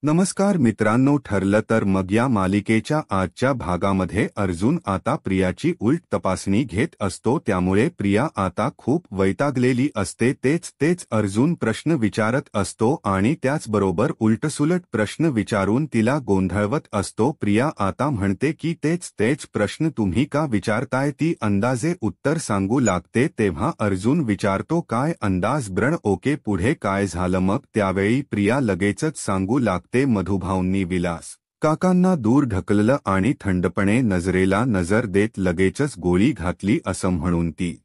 नमस्कार मित्रांनो, ठरलं तर मग या मालिकेच्या आजच्या भागामध्ये अर्जुन आता प्रियाची उलट तपासणी घेत असतो. त्यामुळे प्रिया आता खूप वैतागलेली असते. तेच अर्जुन प्रश्न विचारत असतो आणि त्याचबरोबर उलटसुलट प्रश्न विचारून तिला गोंधळवत असतो. प्रिया आता म्हणते की तेच प्रश्न तुम्ही का विचारताय. ती अंदाजे उत्तर सांगू लागते. तेव्हा अर्जुन विचारतो, काय अंदाज ब्रण? ओके, पुढे काय झालं मग? त्यावेळी प्रिया लगेचच सांगू लागते, मधुभाऊंनी विलास काकांना दूर ढकललं आणि थंडपणे नजरेला नजर देत लगेचच गोळी घातली असं म्हणून ती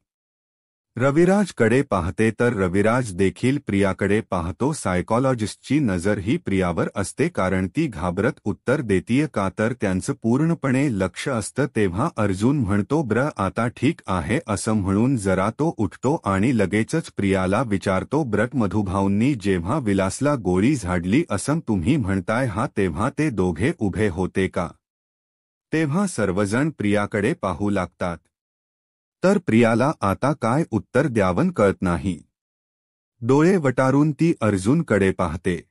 रविराजकडे पाहते तर रविराज देखील प्रियाकडे पाहतो. सायकॉलॉजिस्टची नजर ही प्रियावर असते कारण ती घाबरत उत्तर देतीये का तर त्यांचं पूर्णपणे लक्ष असतं. तेव्हा अर्जुन म्हणतो, ब्र आता ठीक आहे असं म्हणून जरा तो उठतो आणि लगेचच प्रियाला विचारतो, ब्रट मधुभाऊंनी जेव्हा विलासला गोळी झाडली असं तुम्ही म्हणताय हा, तेव्हा ते दोघे उभे होते का? तेव्हा सर्वजण प्रियाकडे पाहू लागतात. तर प्रियाला आता काय उत्तर द्यावं कळत नाही. डोळे वटारून ती अर्जुनकडे पाहते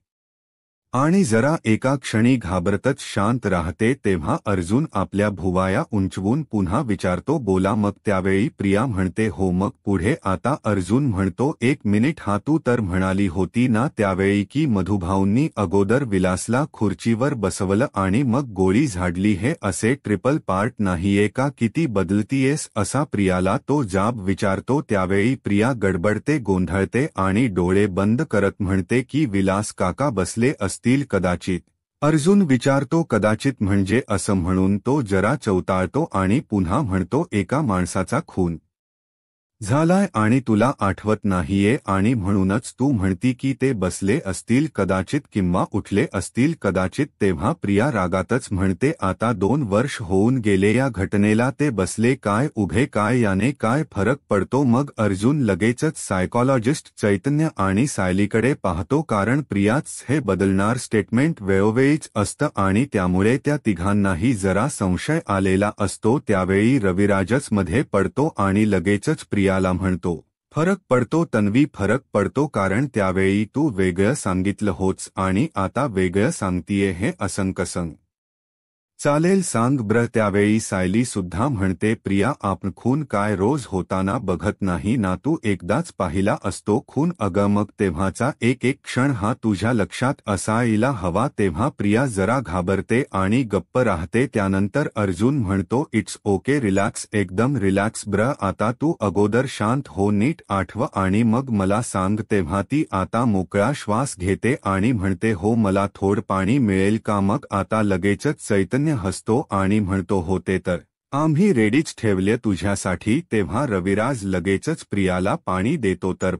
आणि जरा एका क्षणी घाबरतच शांत राहते. तेव्हा अर्जुन आपल्या भुवाया उंचवून पुन्हा विचारतो, बोला मग? त्यावेळी प्रिया म्हणते, हो मग पुढे? आता अर्जुन म्हणतो, एक मिनिट, हा तू तर म्हणाली होती ना त्यावेळी की मधुभाऊंनी अगोदर विलासला खुर्चीवर बसवलं आणि मग गोळी झाडली. हे असे ट्रिपल पार्ट नाहीये का? किती बदलतीयेस असा प्रियाला तो जाब विचारतो. त्यावेळी प्रिया गडबडते, गोंधळते आणि डोळे बंद करत म्हणते की विलास काका बसले असतील कदाचित. अर्जुन विचारतो, कदाचित म्हणजे? असं म्हणून तो जरा चौताळतो आणि पुन्हा म्हणतो, एका माणसाचा खून झालाय आणि तुला आठवत नाहीये आणि म्हणूनच तू म्हणती की ते बसले असतील कदाचित किंवा उठले असतील कदाचित. तेव्हा प्रिया रागातच म्हणते, आता 2 वर्ष होऊन गेले या घटनेला, ते बसले काय उभे काय याने काय फरक पडतो मग? अर्जुन लगेचच सायकॉलॉजिस्ट चैतन्य आणि सायलीकडे पाहतो कारण प्रियाच हे बदलणार स्टेटमेंट वेळोवेळीच असतं आणि त्यामुळे त्या तिघांनाही जरा संशय आलेला असतो. त्यावेळी रविराजच मध्ये पडतो आणि लगेचच प्रियाला म्हणतो, फरक पडतो तन्वी, फरक पडतो कारण त्यावेळी तू वेगळं सांगितलं होतस आणि आता वेगळं सांगतीये, हे असं कसं चालेल सांग ब्र? त्यावेळी सायली सुद्धा म्हणते, प्रिया आपण खून काय रोज होताना बघत नाही ना, तू एकदाच पाहिला असतो खून. अगं मग तेव्हाचा एक क्षण हा तुझ्या लक्षात असायला हवा. तेव्हा प्रिया जरा घाबरते आणि गप्प राहते. त्यानंतर अर्जुन म्हणतो, इट्स ओके, रिलॅक्स, एकदम रिलॅक्स ब्र. आता तू अगोदर शांत हो, नीट आठव आणि मग मला सांग. तेव्हा ती आता मोकळा श्वास घेते आणि म्हणते, हो मला थोडं पाणी मिळेल का? मग आता लगेचच चैतन्य हसतो आणि म्हणतो, होते तर आम्ही रेडीच ठेवले तुझ्यासाठी. तेव्हा रविराज लगेचच प्रियाला पाणी देतो तर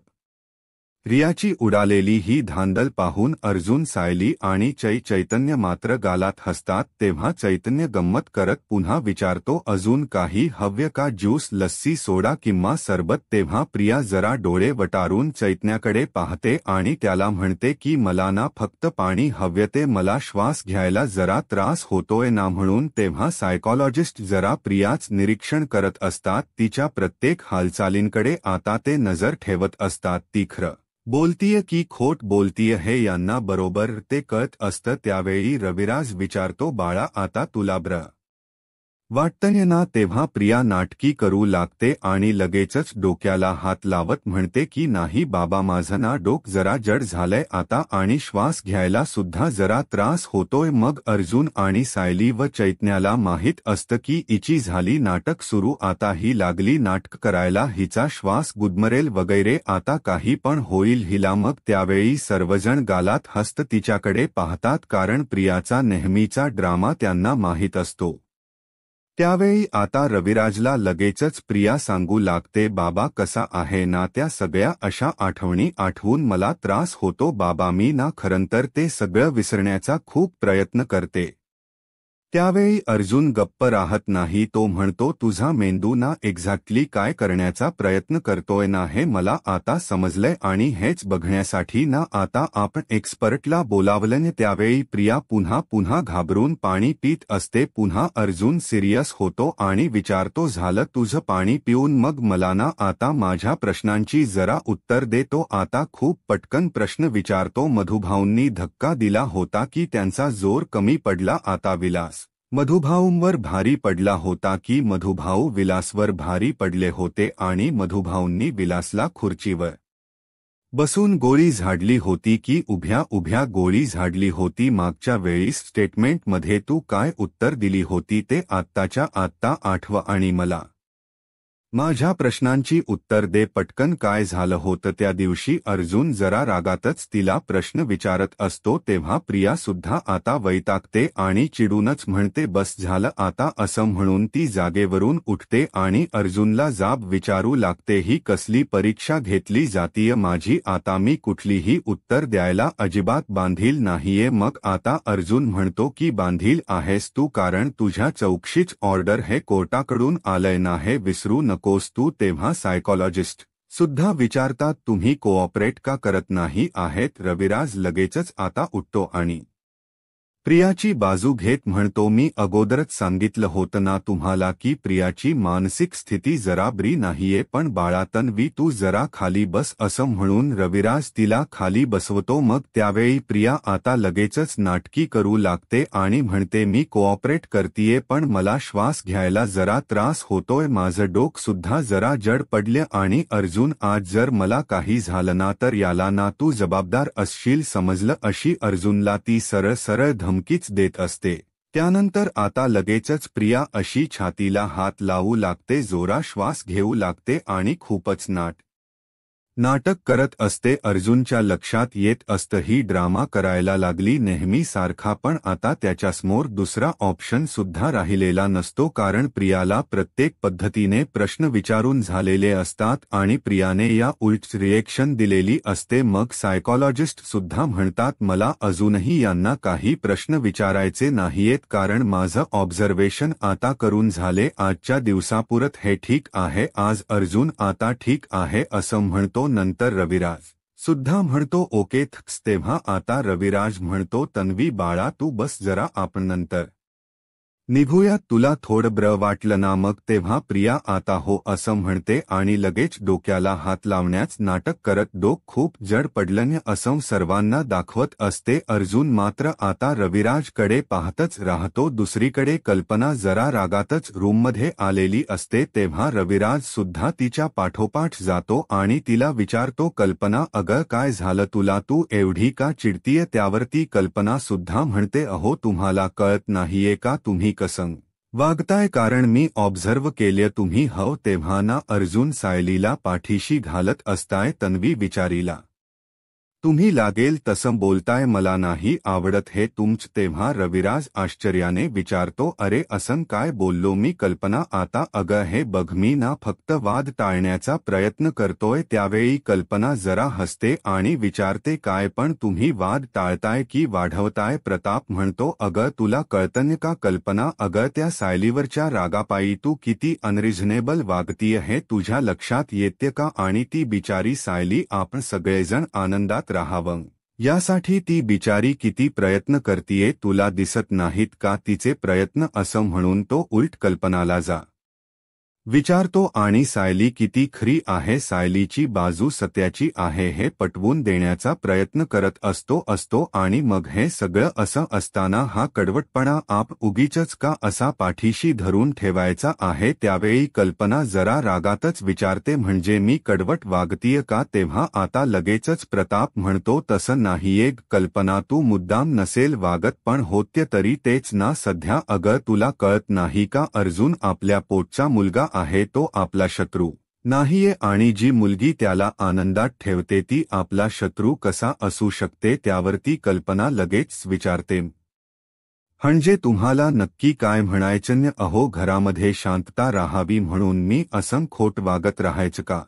प्रियाची उडालेली ही धांदल पाहून अर्जुन, सायली आणि चैतन्य मात्र गालात हसतात. तेव्हा चैतन्य गंमत करत पुन्हा विचारतो, अजून काही हव्य का? ज्यूस, लस्सी, सोडा किंवा सरबत? तेव्हा प्रिया जरा डोळे वटारून चैतन्याकडे पाहते आणि त्याला म्हणते की मला ना फक्त पाणी हव्यते, मला श्वास घ्यायला जरा त्रास होतोय ना म्हणून. तेव्हा सायकॉलॉजिस्ट जरा प्रियाच निरीक्षण करत असतात. तिच्या प्रत्येक हालचालींकडे आता ते नजर ठेवत असतात. ती खरं बोलतीये की खोट बोलतीये हे यांना बरोबर ते कळत असतं. त्यावेळी रविराज विचारतो, बाळा आता तुला ब्र वाटतंय ना? तेव्हा प्रिया नाटकी करू लागते आणि लगेचच डोक्याला हात लावत म्हणते की नाही बाबा, माझं ना डोकं जरा जड झालंय आता आणि श्वास घ्यायला सुद्धा जरा त्रास होतोय. मग अर्जुन आणि सायली व चैतन्याला माहीत असतं की हिची झाली नाटक सुरू, आता ही लागली नाटक करायला, हिचा श्वास गुदमरेल वगैरे, आता काही पण होईल हिला. मग त्यावेळी सर्वजण गालात हसत तिच्याकडे पाहतात कारण प्रियाचा नेहमीचा ड्रामा त्यांना माहीत असतो. त्यावेळी आता रविराजला लगेचच प्रिया सांगू लागते, बाबा कसा आहे ना? त्या सगळ्या अशा आठवणी आठवून मला त्रास होतो बाबा. मी ना खरंतर ते सगळं विसरण्याचा खूप प्रयत्न करते. त्यावेळी अर्जुन गप्प राहत नाही. तो म्हणतो, तुझा मेंदू ना एक्झॅक्टली काय करण्याचा प्रयत्न करतोय ना हे मला आता समजलंय आणि हेच बघण्यासाठी ना आता आपण एक्सपर्टला बोलावलं. त्यावेळी प्रिया पुन्हा पुन्हा घाबरून पाणी पीत असते. पुन्हा अर्जुन सिरियस होतो आणि विचारतो, झालं तुझं पाणी पिऊन? मग मला ना आता माझ्या प्रश्नांची जरा उत्तर दे. तो आता खूप पटकन प्रश्न विचारतो. मधुभाऊंनी धक्का दिला होता की त्यांचा जोर कमी पडला आता विलास मधुभाऊंवर भारी पडला होता की मधुभाऊ विलासवर भारी पडले होते आणि मधुभाऊंनी विलासला खुर्चीवर बसून गोळी झाडली होती की उभ्या उभ्या गोळी झाडली होती? मागच्या वेळी स्टेटमेंटमध्ये तू काय उत्तर दिली होती ते आत्ताच्या आत्ता आठव आणि मला माझ्या प्रश्नांची उत्तर दे पटकन. काय झालं होतं त्या दिवशी? अर्जुन जरा रागातच तिला प्रश्न विचारत असतो तेव्हा प्रिया सुद्धा आता वैतागते आणि चिडूनच म्हणते, बस झालं आता असं म्हणून ती जागेवरून उठते आणि अर्जुनला जाब विचारू लागते, ही कसली परीक्षा घेतली जातीय माझी? आता मी कुठलीही उत्तर द्यायला अजिबात बांधील नाहीये. मग आता अर्जुन म्हणतो की बांधील आहेस तू, कारण तुझ्या चौकशीच ऑर्डर हे कोर्टाकडून आलंय ना, हे विसरू नकोस तू. तेव्हा सायकॉलॉजिस्ट सुद्धा विचारतात, तुम्ही कोऑपरेट का करत नाही आहेत? रविराज लगेचच आता उठतो आणि प्रियाची बाजू घेत म्हणतो, मी अगोदरच सांगितलं होतं ना तुम्हाला की प्रियाची मानसिक स्थिती जरा बरी नाहीये. पण बाळा तन्वी तू जरा खाली बस, असं म्हणून रविराज तिला खाली बसवतो. मग त्यावेळी प्रिया आता लगेचच नाटकी करू लागते आणि म्हणते, मी कोऑपरेट करतीये पण मला श्वास घ्यायला जरा त्रास होतोय, माझं डोकं सुद्धा जरा जड पडलं आणि अर्जुन आज जर मला काही झालं ना तर याला ना तू जबाबदार असशील समजलं, अशी अर्जुनला ती सरळ सरळ धमकीच देत असते. त्यानंतर आता लगेचच प्रिया अशी छातीला हात लावू लागते, जोरा श्वास घेऊ लागते आणि खूपच नाटक करत असते. अर्जुनच्या लक्षात येत असतं ही ड्रामा करायला लागली नेहमी सारखा, पण आता त्याच्यासमोर दुसरा ऑप्शन सुद्धा राहिलेला नसतो, कारण प्रियाला प्रत्येक पद्धतीने प्रश्न विचारून झालेले असतात आणि प्रियाने या उलट रिएक्शन दिलेली असते. मग सायकॉलॉजिस्ट सुद्धा म्हणतात, मला अजूनही यांना काही प्रश्न विचारायचे नाहीयेत, कारण माझं ऑब्झर्वेशन आता करून झाले, आजच्या दिवसापुरत हे ठीक आहे. आज अर्जुन आता ठीक आहे असं म्हणतो. नंतर रविराज सुद्धा म्हणतो, ओके थक्स. तेव्हा आता रविराज म्हणतो, तन्वी बाळा तू बस जरा, आपण नंतर निघूया, तुला थोडं बरं वाटलं ना? मग तेव्हा प्रिया आता हो असं म्हणते आणि लगेच डोक्याला हात लावण्याच नाटक करत डोकं खूप जड पडलं असं सर्वांना दाखवत असते. अर्जुन मात्र आता रविराजकडे पाहतच राहतो. दुसरीकडे कल्पना जरा रागातच रूममध्ये आलेली असते तेव्हा रविराज सुद्धा तिच्या पाठोपाठ जातो आणि तिला विचारतो, कल्पना अगं काय झालं तुला, तू एवढी का चिडतीये? त्यावरती कल्पना सुद्धा म्हणते, अहो तुम्हाला कळत नाहीये का तुम्ही कसं वागताय? कारण मी ऑब्झर्व केले तुम्ही हव तेव्हा ना अर्जुन सायलीला पाठीशी घालत असताय, तन्वी विचारीला तुम्ही लागेल तसं बोलताय, मला नाही आवडत हे तुमचं. तेव्हा रविराज आश्चर्याने विचारतो, अरे असं काय बोललो मी? कल्पना आता अगं हे बघ मी ना फक्त वाद टाळण्याचा प्रयत्न करतोय. त्यावेळी कल्पना जरा हसते आणि विचारते, काय पण तुम्ही वाद टाळताय की वाढवताय? प्रताप म्हणतो, अगं तुला कळतं का कल्पना, अगं त्या सायलीवरच्या रागापायी तू किती अनरिझनेबल वागतीय हे तुझ्या लक्षात येते का? आणि ती बिचारी सायली, आपण सगळेजण आनंदात राहावं यासाठी ती बिचारी किती प्रयत्न करतीये, तुला दिसत नाहीत का तिचे प्रयत्न? असं म्हणून तो उलट कल्पनाला विचारतो आणि सायली किती खरी आहे, सायलीची बाजू सत्याची आहे हे पटवून देण्याचा प्रयत्न करत असतो आणि मग हे सगळं असं असताना हा कडवटपणा आप उगीचच का असा पाठीशी धरून ठेवायचा आहे? त्यावेळी कल्पना जरा रागातच विचारते, म्हणजे मी कडवट वागतीय का? तेव्हा आता लगेचच प्रताप म्हणतो, तसं नाहीये कल्पना, तू मुद्दाम नसेल वागत पण होत्य तरी तेच ना सध्या. अगं तुला कळत नाही का, अर्जुन आपल्या पोटचा मुलगा आहे, तो आपला शत्रू नाहीये आणि जी मुलगी त्याला आनंदात ठेवते ती आपला शत्रू कसा असू शकते? त्यावरती कल्पना लगेच विचारते, म्हणजे तुम्हाला नक्की काय म्हणायचं? अहो घरामध्ये शांतता राहावी म्हणून मी असं खोट वागत राहायचं का?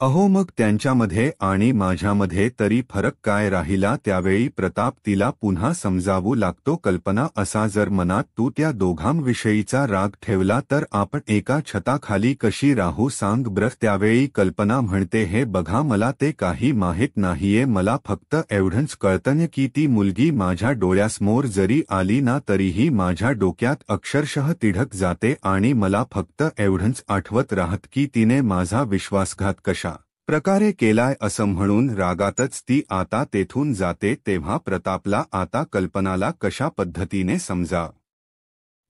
अहो मग त्यांच्यामध्ये आणि माझ्यामध्ये तरी फरक काय राहिला? त्यावेळी प्रताप तिला पुन्हा समजावू लागतो. कल्पना, असा जर मनात तू त्या दोघांविषयीचा राग ठेवला तर आपण एका छताखाली कशी राहू सांग बरं? त्यावेळी कल्पना म्हणते, हे बघा, मला ते काही माहीत नाहीये. मला फक्त एवढंच कळतं की ती मुलगी माझ्या डोळ्यासमोर जरी आली ना तरीही माझ्या डोक्यात अक्षरशः तिढक जाते आणि मला फक्त एवढंच आठवत राहत की तिने माझा विश्वासघात कशा प्रकारे केलाय. असं म्हणून रागातच ती आता तेथून जाते. तेव्हा प्रतापला आता कल्पनाला कशा पद्धतीने समजा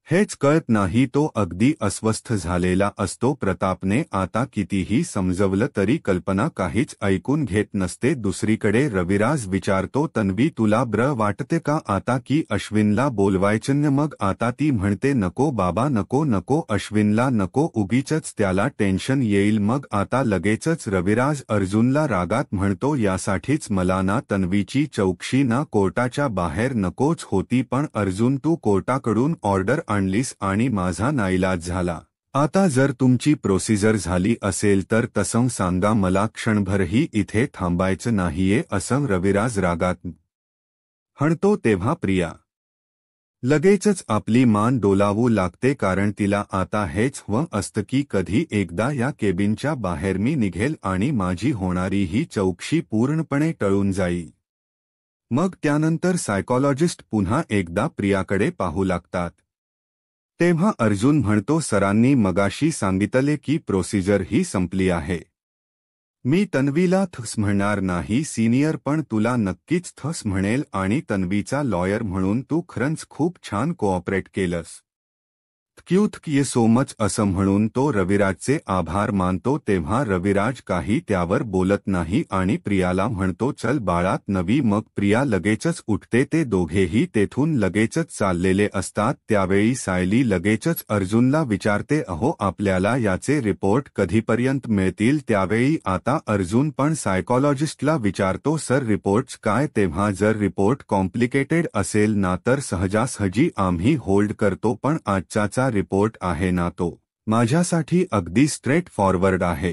हेच कळत नाही. तो अगदी अस्वस्थ झालेला असतो. प्रतापने आता कितीही समजवलं तरी कल्पना काहीच ऐकून घेत नसते. दुसरीकडे रविराज विचारतो, तन्वी, तुला बरं वाटते का आता की अश्विनला बोलवायचं? मग आता ती म्हणते, नको बाबा, नको नको, अश्विनला नको, उगीचच त्याला टेन्शन येईल. मग आता लगेचच रविराज अर्जुनला रागात म्हणतो, यासाठीच मला ना तन्वीची चौकशी ना कोर्टाच्या बाहेर नकोच होती, पण अर्जुन तू कोर्टाकडून ऑर्डर आणलीस आणि माझा नाईलाज झाला. आता जर तुमची प्रोसिजर झाली असेल तर तसं सांगा, मला क्षणभरही इथे थांबायचं नाहीये. असं रविराज रागात हणतो. तेव्हा प्रिया लगेचच आपली मान डोलावू लागते, कारण तिला आता हेच हवं असतं की कधी एकदा या केबिनच्या बाहेर मी निघेल आणि माझी होणारी ही चौकशी पूर्णपणे टळून जाईल. मग त्यानंतर सायकॉलॉजिस्ट पुन्हा एकदा प्रियाकडे पाहू लागतात. तेव्हा अर्जुन म्हणतो, सरांनी मगाशी सांगितले की प्रोसिजर ही संपली आहे. मी तन्वीला थस म्हणणार नाही सिनियर, पण तुला नक्कीच थस म्हणेल आणि तन्वीचा लॉयर म्हणून तू खरंच खूप छान कोऑपरेट केलंस. Thank you so much. असं म्हणून तो रविराजचे आभार मानतो. तेव्हा रविराज काही त्यावर बोलत नाही आणि प्रियाला म्हणतो, चल बाळात नवी. मग प्रिया लगेचच उठते. ते दोघेही तेथून लगेचच चाललेले असतात. त्यावेळी सायली लगेचच अर्जुनला विचारते, अहो आपल्याला याचे रिपोर्ट कधीपर्यंत मिळतील? त्यावेळी आता अर्जुन पण सायकॉलॉजिस्टला विचारतो, सर रिपोर्ट्स काय? तेव्हा जर रिपोर्ट कॉम्प्लिकेटेड असेल ना तर सहजासहजी आम्ही होल्ड करतो, पण आजचा रिपोर्ट आहे ना तो माझ्यासाठी अगदी स्ट्रेट फॉरवर्ड आहे.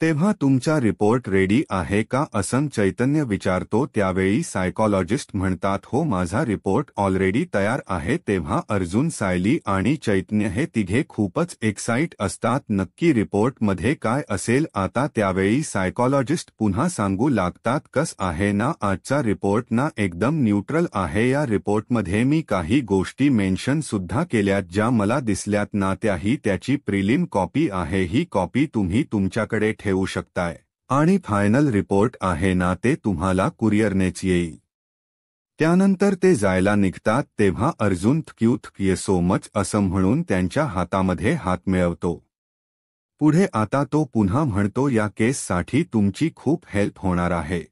तेव्हा तुमचा रिपोर्ट रेडी आहे का? असं चैतन्य विचारतो. त्यावेळी सायकॉलॉजिस्ट म्हणतात, हो माझा रिपोर्ट ऑलरेडी तयार आहे. तेव्हा अर्जुन, सायली आणि चैतन्य हे तिघे खूपच एक्साइट असतात. नक्की रिपोर्टमध्ये काय असेल आता? त्यावेळी सायकॉलॉजिस्ट पुन्हा सांगू लागतात, कस आहे ना, आजचा रिपोर्ट ना एकदम न्यूट्रल आहे. या रिपोर्टमध्ये मी काही गोष्टी मेन्शन सुद्धा केल्यात ज्या मला दिसल्यात ना, त्याही त्याची प्रिलिम कॉपी आहे. ही कॉपी तुम्ही तुमच्याकडे ठेवू शकताय आणि फायनल रिपोर्ट आहे ना ते तुम्हाला कुरिअरनेच येईल. त्यानंतर ते जायला निघतात. तेव्हा Arjun thank you so much असं म्हणून त्यांच्या हातामध्ये हात मिळवतो. पुढे आता तो पुन्हा म्हणतो, या केससाठी तुमची खूप हेल्प होणार आहे.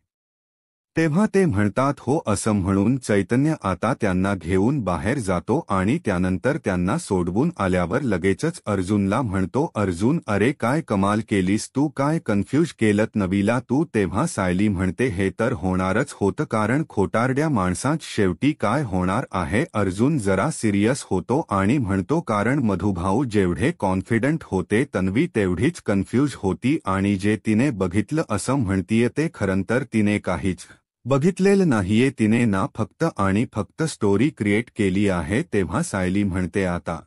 तेव्हा ते म्हणतात, हो. असं म्हणून चैतन्य आता त्यांना घेऊन बाहेर जातो आणि त्यानंतर त्यांना सोडवून आल्यावर लगेचच अर्जुनला म्हणतो, अर्जुन अरे काय कमाल केलीस तू, काय कन्फ्यूज केलत नवीला तू? तेव्हा सायली म्हणते, हे तर होणारच होतं, कारण खोटारड्या माणसांत शेवटी काय होणार आहे? अर्जुन जरा सिरियस होतो आणि म्हणतो, कारण मधुभाऊ जेवढे कॉन्फिडंट होते तन्वी तेवढीच कन्फ्यूज होती आणि जे तिने बघितलं असं म्हणतीये ते खरंतर तिने काहीच बघितलेलं नाहीये. तिने ना फक्त आणि फक्त स्टोरी क्रिएट केली आहे. तेव्हा सायली म्हणते, आता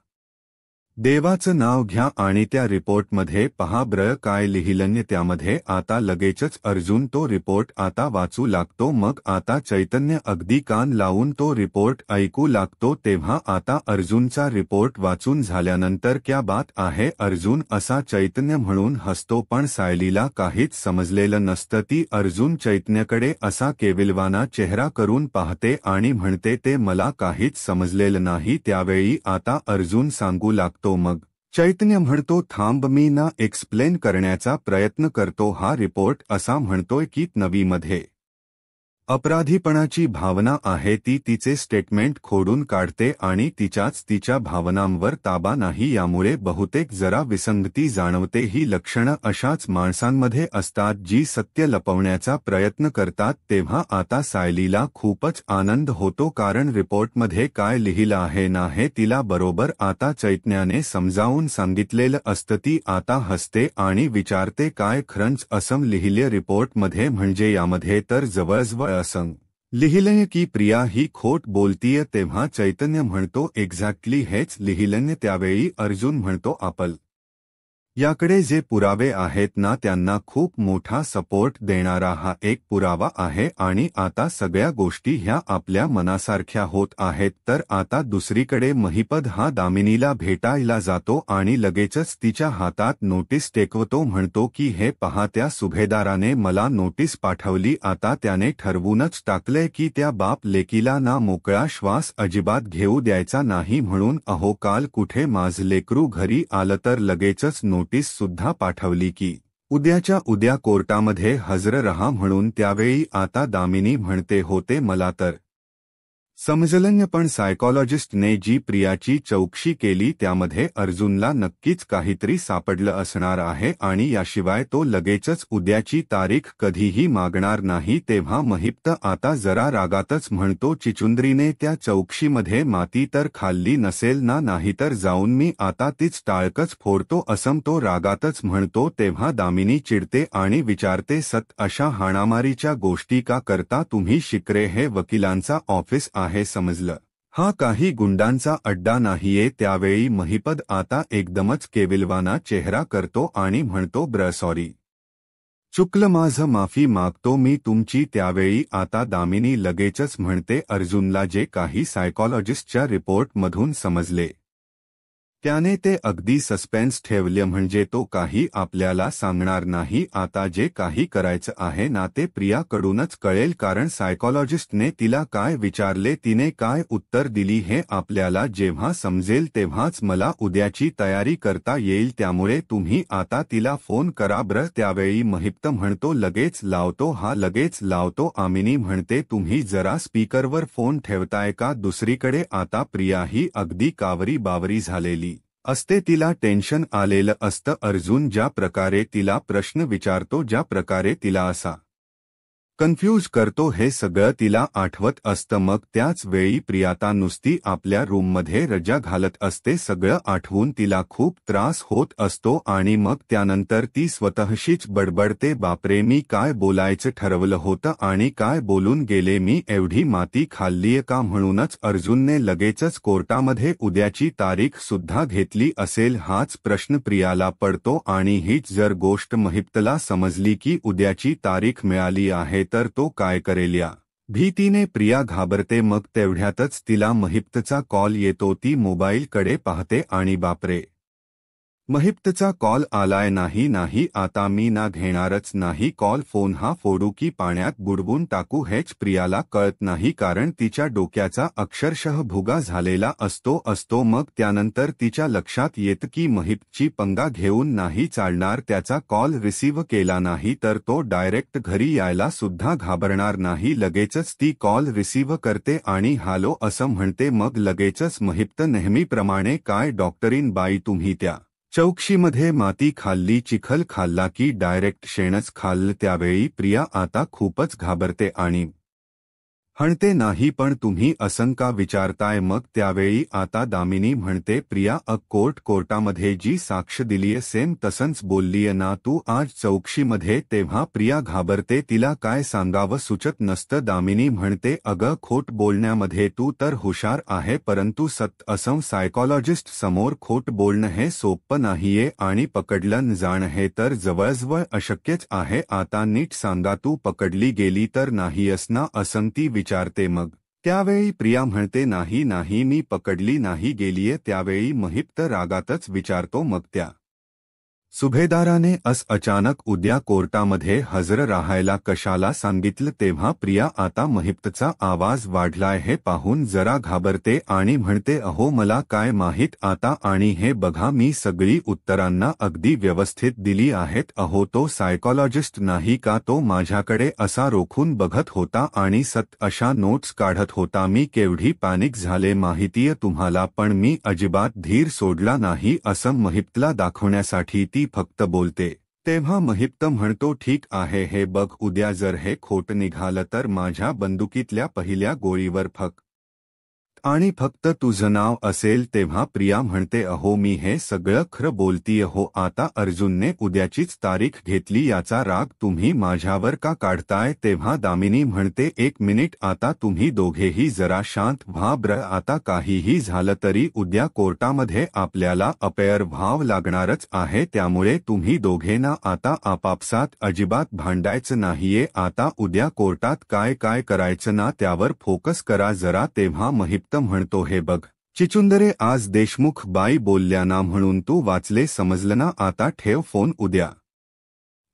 देवाचं नाव घ्या आणि त्या रिपोर्टमध्ये पहा ब्र काय लिहिलंय. त्यामध्ये आता लगेचच अर्जुन तो रिपोर्ट आता वाचू लागतो. मग आता चैतन्य अगदी कान लावून तो रिपोर्ट ऐकू लागतो. तेव्हा आता अर्जुनचा रिपोर्ट वाचून झाल्यानंतर क्या बात आहे अर्जुन, असा चैतन्य म्हणून हसतो. पण सायलीला काहीच समजलेलं नसतं. ती अर्जुन चैतन्यकडे असा केविलवाना चेहरा करून पाहते आणि म्हणते, ते मला काहीच समजलेलं नाही. त्यावेळी आता अर्जुन सांगू लागतो. मग चैतन्य म्हणतो, थांब मी ना एक्सप्लेन करण्याचा प्रयत्न करतो. हा रिपोर्ट असा म्हणतोय की नवीमध्ये अपराधीपणाची भावना आहे ती तिचे स्टेटमेंट खोडून काढते आणि तिच्या भावनांवर ताबा नाही, यामुळे बहुतेक जरा विसंगती जाणवते। ही लक्षणं अशाच माणसांमध्ये असतात जी सत्य लपवण्याचा प्रयत्न करतात। तेव्हा आता सायलीला खूपच आनंद होतो, कारण रिपोर्टमध्ये काय लिहिलं आहे ना हे तिला बरोबर आता चैतन्याने समजावून सांगितलेलं असतं। ती आता हसते आणि विचारते, काय खरंच असं लिहिलं रिपोर्टमध्ये? म्हणजे यामध्ये तर जवळजवळ असं लिहिलंय की प्रिया ही खोट बोलतीये। तेव्हा चैतन्य म्हणतो, एक्झॅक्टली हेच लिहिलंय। त्यावेळी अर्जुन म्हणतो, आपल याकडे जे पुरावे आहेत ना त्यांना खूप मोठा सपोर्ट देणारा हा एक पुरावा आहे आणि आता सगळ्या गोष्टी ह्या आपल्या मनासारख्या होत आहेत। तर आता दुसरीकडे महिपद हा दामिनीला भेटायला जातो आणि लगेचच तिच्या हातात नोटीस टेकवतो, म्हणतो की हे पहा, त्या सुभेदाराने मला नोटीस पाठवली। आता त्याने ठरवूनच टाकलंय की त्या बाप लेकीला ना मोकळा श्वास अजिबात घेऊ द्यायचा नाही म्हणून। अहो, काल कुठे माझं लेकरू घरी आलं तर लगेचच नोटीस सुद्धा पाठवली की उद्याच्या उद्या कोर्टामध्ये हजर रहा म्हणून। त्यावेळी आता दामिनी म्हणते, होते मला तर समजलं, पण सायकॉलॉजिस्टने जी प्रियाची चौकशी केली त्यामध्ये अर्जुनला नक्कीच काहीतरी सापडलं असणार आहे आणि याशिवाय तो लगेचच उद्याची तारीख कधीही मागणार नाही। तेव्हा महिप्त आता जरा रागातच म्हणतो, चिचुंद्रीने त्या चौकशीमध्ये माती तर खाल्ली नसेल ना? नाहीतर जाऊन मी आता तीच टाळकच फोडतो असं तो रागातच म्हणतो। तेव्हा दामिनी चिडते आणि विचारते, सत अशा हाणामारीच्या गोष्टी का करता तुम्ही? शिकरे हे वकिलांचा ऑफिस आहे समजलं, हा काही गुंडांचा अड्डा नाहीये। त्यावेळी महिपद आता एकदमच केविलवाना चेहरा करतो आणि म्हणतो, सॉरी, चुकलं माझं, माफी मागतो मी तुमची। त्यावेळी आता दामिनी लगेचच म्हणते, अर्जुनला जे काही सायकॉलॉजिस्टच्या रिपोर्टमधून समजले त्याने ते अगदी सस्पेन्स ठेवले, म्हणजे तो काही आपल्याला सांगणार नाही। आता जे काही करायचं आहे ना ते प्रियाकडूनच कळेल, कारण सायकॉलॉजिस्टने तिला काय विचारले, तिने काय उत्तर दिली हे आपल्याला जेव्हा समजेल तेव्हाच मला उद्याची तयारी करता येईल। त्यामुळे तुम्ही आता तिला फोन करा त्यावेळी महिप्त म्हणतो, लगेच लावतो, हा लगेच लावतो। आमिनी म्हणते, तुम्ही जरा स्पीकरवर फोन ठेवताय का? दुसरीकडे आता प्रियाही अगदी कावरी बावरी झालेली असते, तिला टेन्शन आलेलं असतं। अर्जुन ज्या प्रकारे तिला प्रश्न विचारतो, ज्या प्रकारे तिला असा कन्फ्यूज करतो, हे सगळं तिला आठवत असतं। मग त्याच वेळी प्रियाता नुसती आपल्या रूममध्ये रजा घालत असते। सगळं आठवून तिला खूप त्रास होत असतो आणि मग त्यानंतर ती स्वतःशीच बडबडते, बापरे, मी काय बोलायचं ठरवलं होतं आणि काय बोलून गेले मी? एवढी माती खाल्लीय का? म्हणूनच अर्जुनने लगेचच कोर्टामध्ये उद्याची तारीख सुद्धा घेतली असेल, हाच प्रश्न प्रियाला पडतो। आणि हीच जर गोष्ट महिप्तला समजली की उद्याची तारीख मिळाली आहे तर तो काय करेल या भीतीने प्रिया घाबरते। मग तेवढ्यातच तिला महिप्तचा कॉल येतो, ती मोबाईलकडे पाहते आणि बापरे, महिप्तचा कॉल आलाय। नाही, आता मी ना घेणारच नाही कॉल, फोन हा फोडू की पाण्यात बुडवून टाकू हेच प्रियाला कळत नाही, कारण तिच्या डोक्याचा अक्षरशः भुगा झालेला असतो। मग त्यानंतर तिच्या लक्षात येतं की महिप्तची पंगा घेऊन नाही चालणार, त्याचा कॉल रिसीव्ह केला नाही तर तो डायरेक्ट घरी यायला सुद्धा घाबरणार नाही। लगेचच ती कॉल रिसीव्ह करते आणि हॅलो असं म्हणते। मग लगेचच महिप्त नेहमीप्रमाणे, काय डॉक्टरीन बाई तुम्ही त्या चौकशीमध्ये माती खाल्ली, चिखल खाल्ला की डायरेक्ट शेणच खाल्लं? त्यावेळी प्रिया आता खूपच घाबरते आणि हणते, नाही पण तुम्ही असं का विचारताय? मग त्यावेळी आता दामिनी म्हणते, प्रिया कोर्टामध्ये जी साक्ष दिलीये सेम तसंच बोललीये ना तू आज चौकशीमध्ये? तेव्हा प्रिया घाबरते, तिला काय सांगावं सुचत नसतं। दामिनी म्हणते, अगं, खोट बोलण्यामध्ये तू तर हुशार आहे, परंतु असं सायकॉलॉजिस्ट समोर खोट बोलणं हे सोपं नाहीये आणि पकडलं जाणं हे तर जवळजवळ अशक्यच आहे। आता नीट सांगा, तू पकडली गेली तर नाहीयस ना? असं ती विचारते। मग त्यावेळी प्रिया म्हणते, नाही, मी पकडली नाही गेलीये। त्यावेळी महिप्त रागातच विचारतो, मग त्या सुभेदाराने अचानक उद्या कोर्टामध्ये हजर राहायला कशाला सांगितलं तेव्हा प्रिया आता महिप्तचा आवाज वाढलाय हे पाहून जरा घाबरते आणि म्हणते अहो मला काय माहीत आता आणि हे बघा मी सगळी उत्तरांना अगदी व्यवस्थित दिली आहेत अहो तो सायकॉलॉजिस्ट नाही का तो माझ्याकडे असा रोखून बघत होता आणि अशा नोट्स काढत होता मी केवढी पॅनिक झाले माहितीय तुम्हाला पण मी अजिबात धीर सोडला नाही असं महिप्तला दाखवण्यासाठी ती फक्त बोलते तेव्हा महिप्त म्हणतो ठीक आहे हे बघ उद्या जर हे खोट निघालं तर माझ्या बंदुकीतल्या पहिल्या गोळीवर आणि फक्त तुझं नाव असेल तेव्हा प्रिया म्हणते अहो मी हे सगळं खरं बोलतीय हो आता अर्जुनने उद्याचीच तारीख घेतली याचा राग तुम्ही माझ्यावर का काढताय तेव्हा दामिनी म्हणते एक मिनिट आता तुम्ही दोघेही जरा शांत व्हा आता काहीही झालं तरी उद्या कोर्टामध्ये आपल्याला अपयर व्हावं लागणारच आहे त्यामुळे तुम्ही दोघेंना आता आपापसात अजिबात भांडायचं नाहीये आता उद्या कोर्टात काय काय करायचं ना त्यावर फोकस करा जरा तेव्हा महिप्त म्हणतो हे बघ चिचुंदरे आज देशमुख बाई बोलल्या ना म्हणून तू वाचले समजलं ना आता ठेव फोन उद्या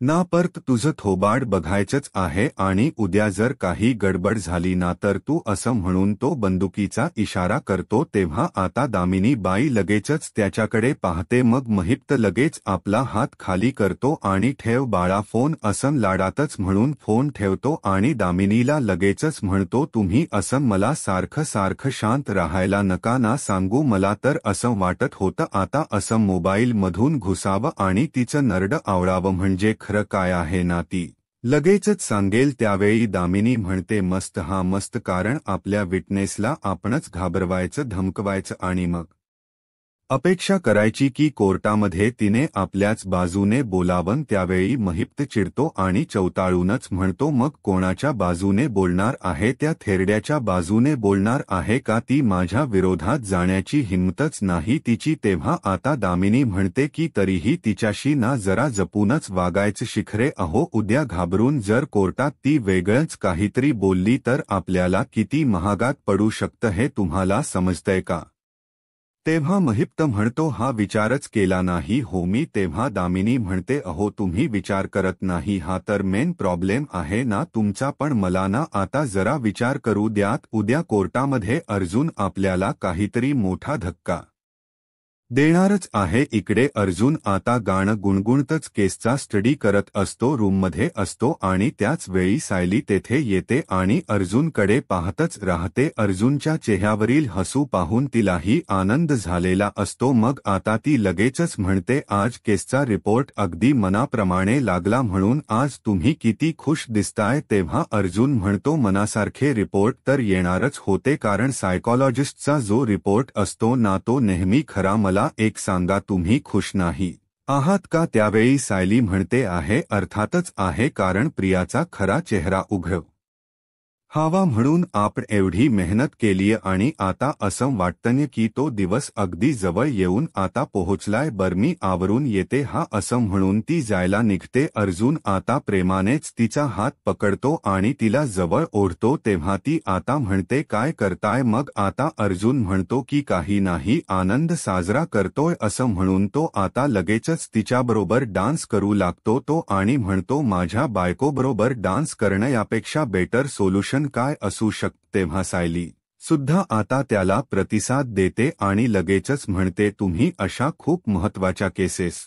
ना परत तुझं थोबाड बघायचंच आहे आणि उद्या जर काही गडबड झाली ना तर तू असं म्हणून तो बंदुकीचा इशारा करतो तेव्हा आता दामिनी बाई लगेचच त्याच्याकडे पाहते मग महिप्त लगेच आपला हात खाली करतो आणि ठेव बाळा फोन असं लाडातच म्हणून फोन ठेवतो आणि दामिनीला लगेचच म्हणतो तुम्ही असं मला सारखं सारखं शांत राहायला नका ना सांगू मला तर असं वाटत होतं आता असं मोबाईल मधून घुसावं आणि तिचं नरड आवळावं म्हणजे खरं काय आहे ना ती लगेचच सांगेल त्यावेळी दामिनी म्हणते मस्त हा मस्त कारण आपल्या विटनेसला आपणच घाबरवायचं धमकवायचं आणि मग अपेक्षा करायची की कोर्टामध्ये तिने आपल्याच बाजूने बोलावं त्यावेळी महिप्त चिडतो आणि चौताळूनच म्हणतो मग कोणाच्या बाजूने बोलणार आहे त्या थेरड्याच्या बाजूने बोलणार आहे का ती माझ्या विरोधात जाण्याची हिंमतच नाही तिची तेव्हा आता दामिनी म्हणते की तरीही तिच्याशी ना जरा जपूनच वागायचं शिखरे अहो उद्या घाबरून जर कोर्टात ती वेगळंच काहीतरी बोलली तर आपल्याला किती महागात पडू शकतं हे तुम्हाला समजतंय का तेव्हा महिप्त म्हणतो हा विचारच केला नाही हो मी तेव्हा दामिनी म्हणते अहो तुम्ही विचार करत नाही हा तर मेन प्रॉब्लेम आहे ना तुमचा पण मला ना आता जरा विचार करू द्यात उद्या कोर्टामध्ये अर्जुन आपल्याला काहीतरी मोठा धक्का देणारच आहे इकडे अर्जुन आता गाणं गुणगुणतच केसचा स्टडी करत असतो रूममध्ये असतो आणि त्याच वेळी सायली तेथे येते आणि अर्जुनकडे पाहतच राहते अर्जुनच्या चेहऱ्यावरील हसू पाहून तिलाही आनंद झालेला असतो मग आता ती लगेचच म्हणते आज केसचा रिपोर्ट अगदी मनाप्रमाणे लागला म्हणून आज तुम्ही किती खुश दिसताय तेव्हा अर्जुन म्हणतो मनासारखे रिपोर्ट तर येणारच होते कारण सायकॉलॉजिस्टचा जो रिपोर्ट असतो ना तो नेहमी खरा मला एक सांगा तुम्ही खुश नाही आहात का त्यावेळी सायली म्हणते आहे अर्थातच आहे कारण प्रियाचा खरा चेहरा उघड हवा म्हणून आपण एवढी मेहनत केलीय आणि आता असं वाटतंय की तो दिवस अगदी जवळ येऊन आता पोहोचलाय बरमी आवरून येते हा असं म्हणून ती जायला निघते अर्जुन आता प्रेमानेच तिचा हात पकडतो आणि तिला जवळ ओढतो तेव्हा ती आता म्हणते काय करताय मग आता अर्जुन म्हणतो की काही नाही आनंद साजरा करतोय असं म्हणून तो आता लगेचच तिच्याबरोबर डान्स करू लागतो तो आणि म्हणतो माझ्या बायकोबरोबर डान्स करणं यापेक्षा बेटर सोल्युशन काय असू शकते तेव्हा सायली सुद्धा आता त्याला प्रतिसाद देते आणि लगेचच म्हणते तुम्ही अशा खूप महत्त्वाच्या केसेस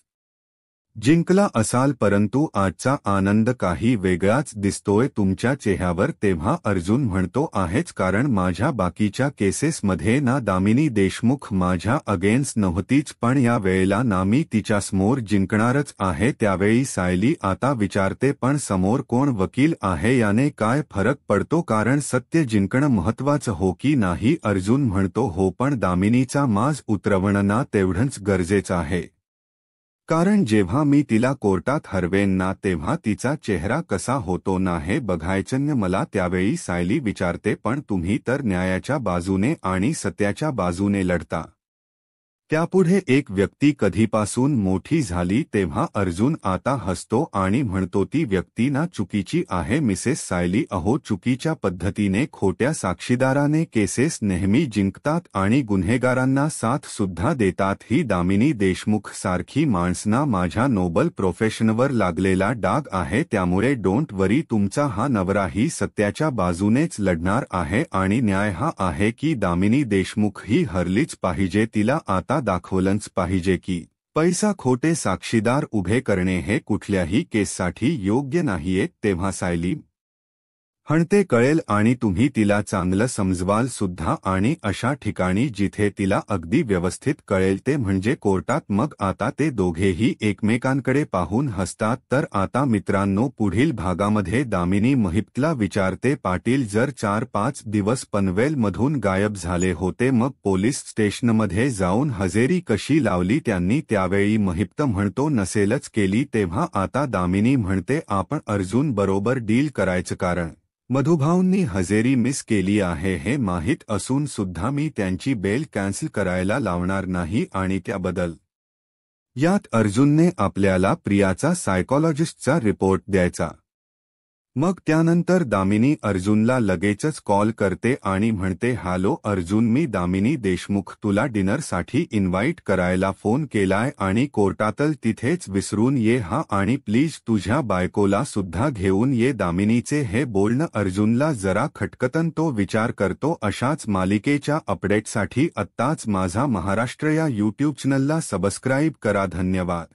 जिंकला असाल परंतु आजचा आनंद काही वेगळाच दिसतोय तुमच्या चेहऱ्यावर तेव्हा अर्जुन म्हणतो आहेच कारण माझ्या बाकीच्या केसेसमध्ये ना दामिनी देशमुख माझ्या अगेन्स्ट नव्हतीच पण या वेळेला ना मी तिच्यासमोर जिंकणारच आहे त्यावेळी सायली आता विचारते पण समोर कोण वकील आहे याने काय फरक पडतो कारण सत्य जिंकणं महत्त्वाचं हो की नाही अर्जुन म्हणतो हो पण दामिनीचा माज उतरवणं ना तेवढंच गरजेचं आहे कारण जेव्हा मी तिला कोर्टात हरवेन ना तेव्हा तिचा चेहरा कसा होतो ना हे बघायचं मला त्यावेळी सायली विचारते पण तुम्ही तर न्यायाच्या बाजूने आणि सत्याच्या बाजूने लढता त्यापुढे एक व्यक्ती कधीपासून मोठी झाली तेव्हा अर्जुन आता हसतो आणि म्हणतो ती व्यक्ती ना चुकीची आहे मिसेस सायली अहो चुकीच्या पद्धतीने खोट्या साक्षीदाराने केसेस नेहमी जिंकतात आणि गुन्हेगारांना साथ सुद्धा देतात ही दामिनी देशमुख सारखी माणसना माझ्या नोबल प्रोफेशनवर लागलेला डाग आहे त्यामुळे डोंट वरी तुमचा हा नवराही सत्याच्या बाजूनेच लढणार आहे आणि न्याय हा आहे की दामिनी देशमुख ही हरलीच पाहिजे तिला आता दाखवलंच पाहिजे की पैसा खोटे साक्षीदार उभे करणे हे कुठल्याही केससाठी योग्य नाहीये तेव्हा सायली हणते कळेल आणि तुम्ही तिला चांगलं समजवाल सुद्धा आणि अशा ठिकाणी जिथे तिला अगदी व्यवस्थित कळेल ते म्हणजे कोर्टात मग आता ते दोघेही एकमेकांकडे पाहून हसतात तर आता मित्रांनो पुढील भागामध्ये दामिनी महिपतला विचारते पाटील जर 4-5 दिवस पनवेलमधून गायब झाले होते मग पोलीस स्टेशनमध्ये जाऊन हजेरी कशी लावली त्यांनी त्यावेळी महिप्त म्हणतो नसेलच केली तेव्हा आता दामिनी म्हणते आपण अर्जुन बरोबर डील करायचं कारण मधुभाऊंनी हजेरी मिस केली आहे हे माहीत असून सुद्धा मी त्यांची बेल कॅन्सल करायला लावणार नाही आणि त्याबद्दल यात अर्जुनने आपल्याला प्रियाचा सायकॉलॉजिस्टचा रिपोर्ट द्यायचा मग त्यानंतर दामिनी अर्जुनला लगेचच कॉल करते आणि म्हणते हॅलो अर्जुन मी दामिनी देशमुख तुला डिनरसाठी इन्व्हाइट करायला फोन केलाय आणि कोर्टातल तिथेच विसरून ये हा आणि प्लीज तुझ्या बायकोला सुद्धा घेऊन ये दामिनीचे हे बोलणं अर्जुनला जरा खटकतन तो विचार करतो अशाच मालिकेच्या अपडेटसाठी आत्ताच माझा महाराष्ट्र या यूट्यूब चॅनलला सबस्क्राईब करा धन्यवाद.